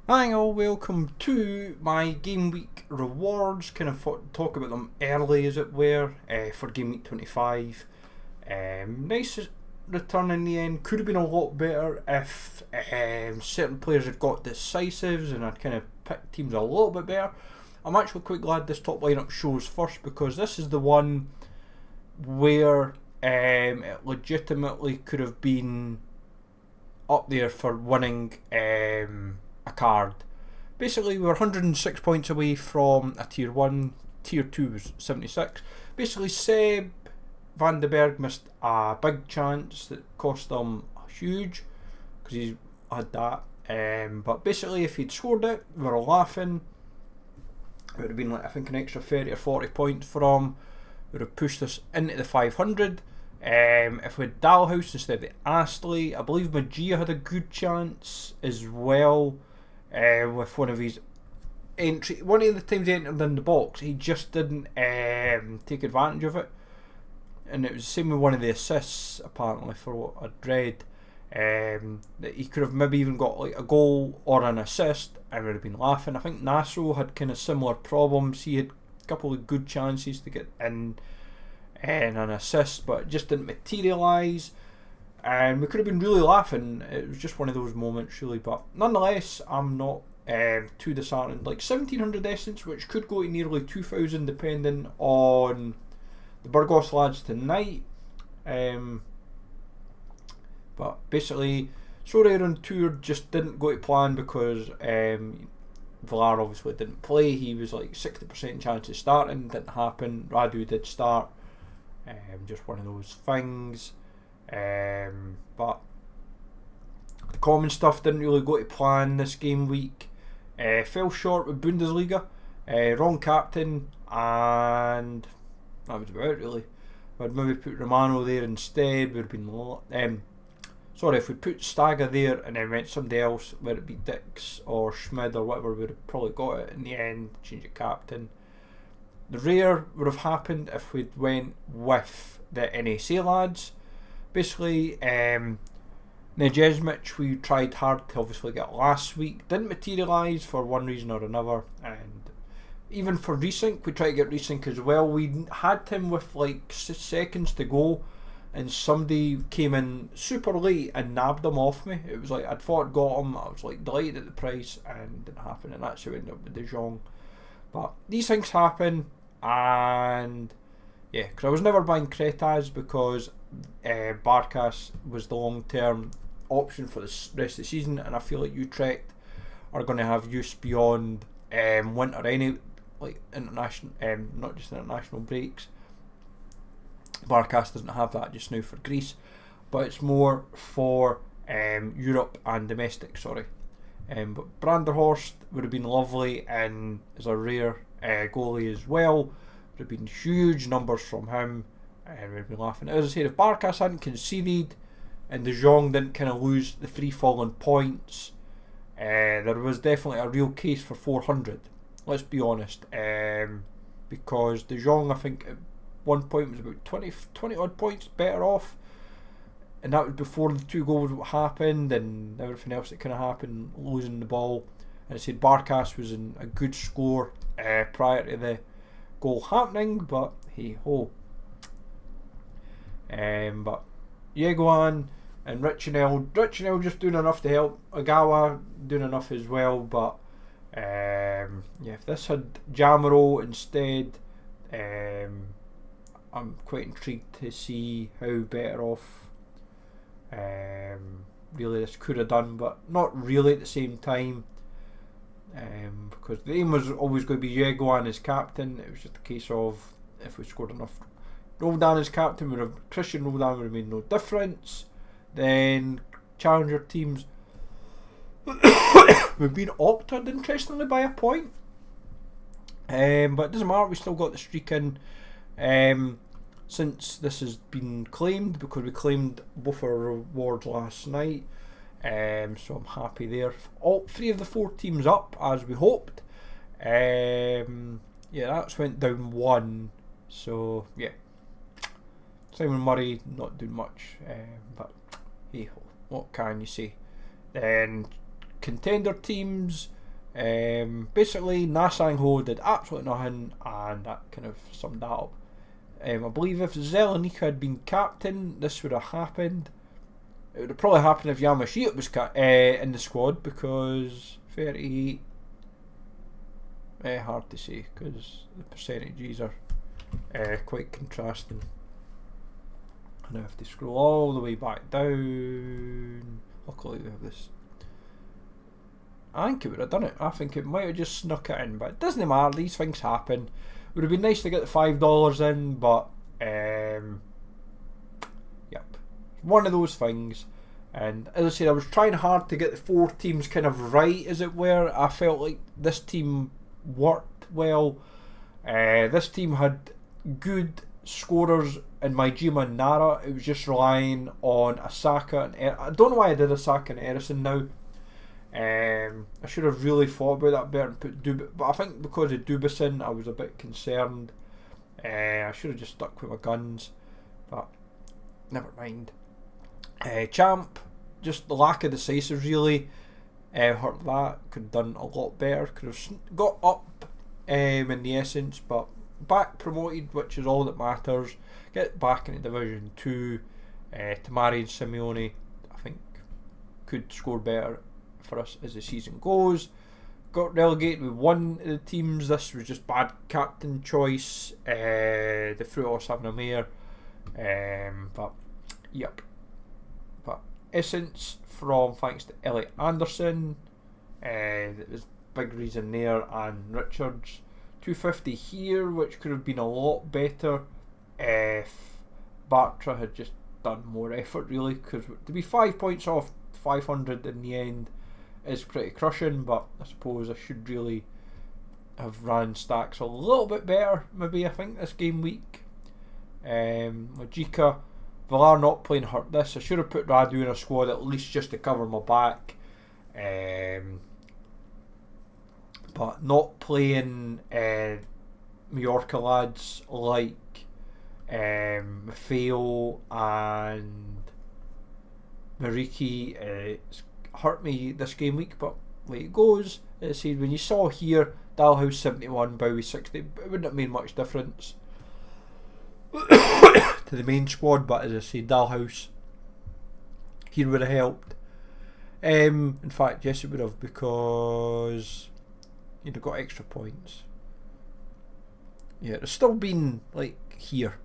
Hi all, welcome to my Game Week rewards. Kind of talk about them early as it were for Game Week 25. Nice return in the end. Could have been a lot better if certain players had got decisives and I'd kind of picked teams a little bit better. I'm actually quite glad this top lineup shows first because this is the one where it legitimately could have been up there for winning a card. Basically, we were 106 points away from a tier 1, tier 2 was 76. Basically, Seb Van den Berg missed a big chance that cost them huge because he had that. But basically, if he'd scored it, we were laughing. It would have been like, I think, an extra 30 or 40 points for him. Would have pushed us into the 500. If we had Dalhouse instead of Astley, I believe Magia had a good chance as well. With one of his one of the times he entered in the box, he just didn't take advantage of it, and it was the same with one of the assists apparently for what I'd read. That he could have maybe even got like a goal or an assist, I would have been laughing. I think Nasso had kind of similar problems. He had a couple of good chances to get in and an assist, but it just didn't materialise. And we could have been really laughing. It was just one of those moments, really. But nonetheless, I'm not too disheartened. Like 1700 essence, which could go to nearly 2000 depending on the Burgos lads tonight. But basically, Sorare on tour just didn't go to plan because Villar obviously didn't play. He was like 60% chance of starting, didn't happen. Radu did start. Just one of those things. But the common stuff didn't really go to plan this game week. Fell short with Bundesliga, wrong captain, and that was about it really. I'd maybe put Romano there instead. Would have been sorry, if we put Staga there and then went somebody else, whether it be Dix or Schmid or whatever, we'd have probably got it in the end. Change of captain. The rare would have happened if we'd went with the NAC lads. Basically, Nejesmic we tried hard to obviously get last week. Didn't materialise for one reason or another. And even for Resync, we tried to get Resync as well. We had him with like seconds to go. And somebody came in super late and nabbed him off me. It was like, I'd thought I'd got him. I was like delighted at the price and it didn't happen. And that's how we ended up with De Jong. But these things happen. And yeah, because I was never buying Kretas because Barkas was the long-term option for the rest of the season, and I feel like Utrecht are going to have use beyond winter, like international, not just international breaks. Barkas doesn't have that just now for Greece, but it's more for Europe and domestic. Sorry, but Branderhorst would have been lovely and is a rare goalie as well. Would have been huge numbers from him. And we'd be laughing. As I said, if Barkas hadn't conceded and De Jong didn't kind of lose the free falling points, there was definitely a real case for 400. Let's be honest. Because De Jong, I think, at one point was about 20 odd points better off. And that was before the two goals happened and everything else that kind of happened, losing the ball. And I said Barkas was in a good score prior to the goal happening, but hey ho. But Yeguan and Richinel just doing enough to help. Agawa doing enough as well, but yeah, if this had Jamaro instead, I'm quite intrigued to see how better off really this could have done, but not really at the same time. Because the aim was always going to be Yeguan as captain. It was just a case of if we scored enough. Roldan as captain would have Christian Roldan would have made no difference. Then challenger teams we've been opted interestingly by a point. But it doesn't matter, we still got the streak in. Since this has been claimed, because we claimed both our rewards last night. So I'm happy there. All three of the four teams up as we hoped. Yeah, that's went down one. So yeah, Simon Murray not doing much, but hey ho, what can you say? Then contender teams, Basically, Nasang Ho did absolutely nothing, and that kind of summed that up. I believe if Zelenika had been captain, this would have happened. It would have probably happened if Yamashita was in the squad, because 38. Hard to say, because the percentages are quite contrasting. And I have to scroll all the way back down. Luckily we have this. I think it would have done it. I think it might have just snuck it in, but it doesn't matter, these things happen. It would have been nice to get the $5 in, but yep. One of those things. And as I said, I was trying hard to get the 4 teams kind of right, as it were. I felt like this team worked well. This team had good scorers in Maijima and Nara. It was just relying on Asaka and I don't know why I did Asaka and Erison now. I should have really thought about that better and put but I think because of Dubison I was a bit concerned. I should have just stuck with my guns, but never mind. Champ, just the lack of decisive really hurt that. Could have done a lot better, could have got up in the essence, but back promoted, which is all that matters. Get back into Division 2. Tamari and Simeone, I think, could score better for us as the season goes. Got relegated with one of the teams. This was just bad captain choice. The Fruitos having a mayor. But, yep. But Essence from thanks to Elliot Anderson. That was big reason there. And Richards. 250 here, which could have been a lot better if Bartra had just done more effort really, because to be 5 points off 500 in the end is pretty crushing, but I suppose I should really have ran stacks a little bit better maybe, I think, this game week. Majika, Villar not playing hurt this. I should have put Radu in a squad at least just to cover my back. But not playing Mallorca lads like Maffeo and Mariki, it's hurt me this game week, but way it goes. As I said, when you saw here Dalhouse 71, Bowie 60, it wouldn't have made much difference to the main squad, but as I said, Dalhouse here would have helped. In fact, yes, it would have, because you'd have got extra points. Yeah, it's still been like here.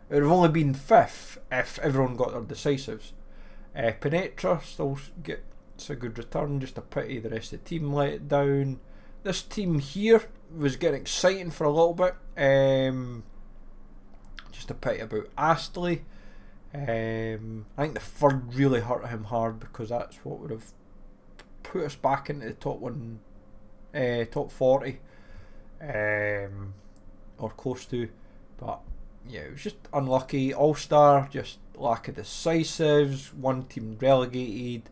It would have only been 5th if everyone got their decisives. Penetra still gets a good return, just a pity the rest of the team let it down. This team here was getting exciting for a little bit. Just a pity about Astley. I think the third really hurt him hard, because that's what would have put us back into the top 40, or close to. But yeah, it was just unlucky. All-Star, just lack of decisives, one team relegated.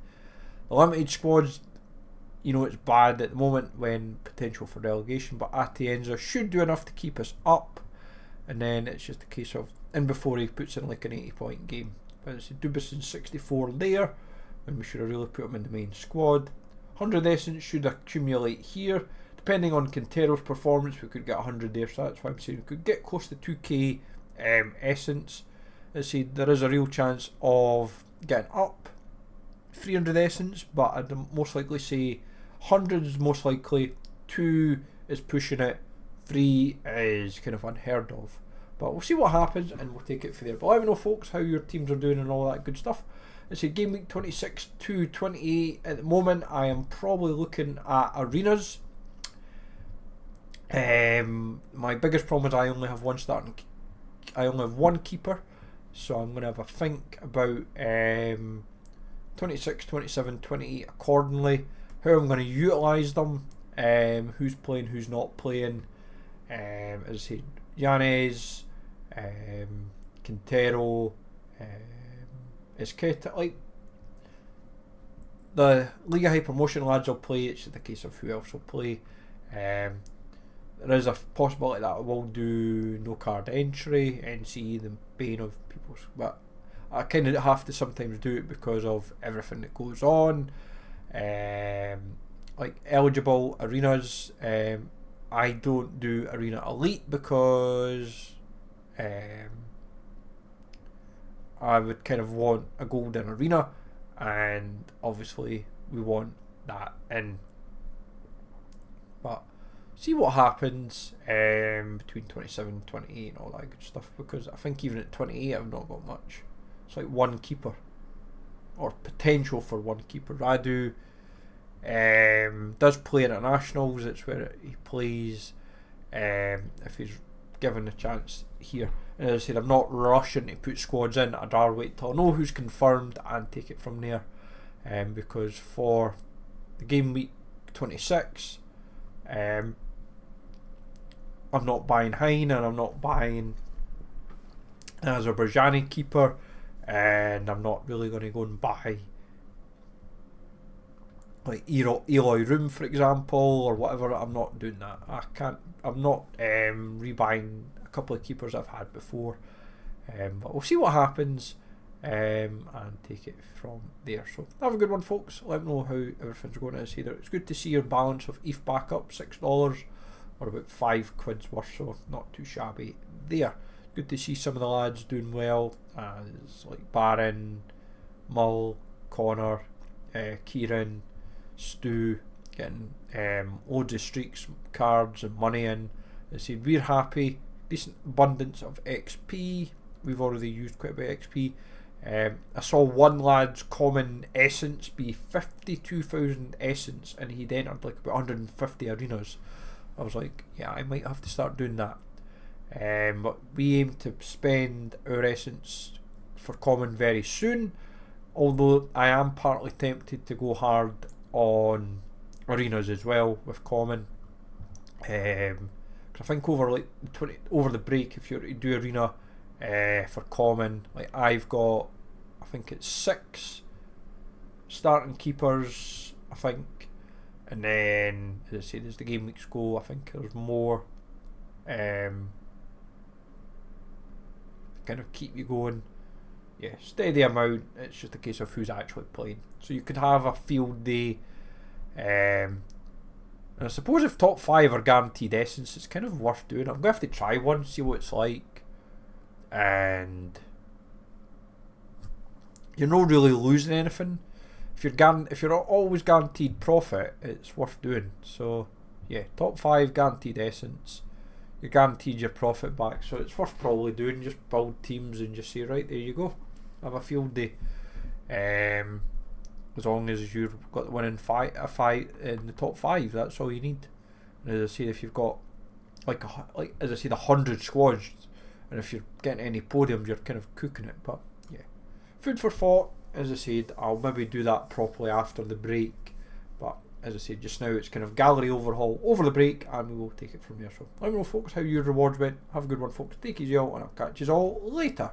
The limited squads, you know, it's bad at the moment when potential for relegation, but Atienza should do enough to keep us up, and then it's just a case of, and before he puts in like an 80-point game. But it's Dubison 64 there, when we should have really put him in the main squad. 100 essence should accumulate here. Depending on Quintero's performance, we could get 100 there, so that's why I'm saying we could get close to 2k essence. As I said, there is a real chance of getting up 300 essence, but I'd most likely say 100 is most likely, 2 is pushing it, 3 is kind of unheard of. But we'll see what happens and we'll take it from there. But let me know, folks, how your teams are doing and all that good stuff. Let's say game week 26 to 28. At the moment, I am probably looking at arenas. My biggest problem is I only have one starting. I only have one keeper, so I'm going to have a think about 26, 27, 28 accordingly. How I'm going to utilise them. Who's playing, who's not playing. As I said, Yanez, Quintero, Esqueta, like the Liga High Promotion lads will play. It's just a case of who else will play. There is a possibility that I will do no card entry, NCE, the bane of people's, but I kind of have to sometimes do it because of everything that goes on. like eligible arenas. I don't do Arena Elite because I would kind of want a golden arena, and obviously we want that in. But see what happens between 27, 28 and all that good stuff, because I think even at 28 I've not got much. It's like one keeper, or potential for one keeper. Radu does play internationals. It's where he plays if he's given a chance here. And as I said, I'm not rushing to put squads in. I'd rather wait till I know who's confirmed and take it from there. Because for the game week 26, I'm not buying Hein, and I'm not buying an Azerbaijani keeper, and I'm not really going to go and buy like Eloy Room, for example, or whatever. I'm not doing that. I'm not rebuying a couple of keepers I've had before. But we'll see what happens and take it from there. So have a good one, folks. Let me know how everything's going. As either it's good to see your balance of ETH back up $6 or about £5 worth, so not too shabby there. Good to see some of the lads doing well, as like Baron, Mull, Connor, Kieran, Stu getting loads of streaks, cards and money in. As I said, we're happy. Decent abundance of XP. We've already used quite a bit of XP. I saw one lad's common essence be 52,000 essence, and he'd entered like about 150 arenas. I was like, yeah, I might have to start doing that. But we aim to spend our essence for common very soon, although I am partly tempted to go hard on arenas as well with common. Cause I think over like over the break, if you're to do arena for common, like I've got, I think it's 6 starting keepers, I think, and then as I say, as the game weeks go, I think there's more kind of keep you going. Yeah, steady amount. It's just a case of who's actually playing. So you could have a field day, and I suppose if top 5 are guaranteed essence, it's kind of worth doing. I'm going to have to try one, see what it's like, and you're not really losing anything. If you're always guaranteed profit, it's worth doing. So yeah, top 5 guaranteed essence, you're guaranteed your profit back, so it's worth probably doing. Just build teams and just say, right, there you go, have a field day. As long as you've got the winning a fight in the top 5, that's all you need. And as I say, if you've got like as I said, 100 squads, and if you're getting any podiums, you're kind of cooking it. But yeah, food for thought. As I said, I'll maybe do that properly after the break. But as I said, just now it's kind of gallery overhaul over the break, and we will take it from there. So let me know, folks, how your rewards went. Have a good one, folks. Take it easy out, and I'll catch you all later.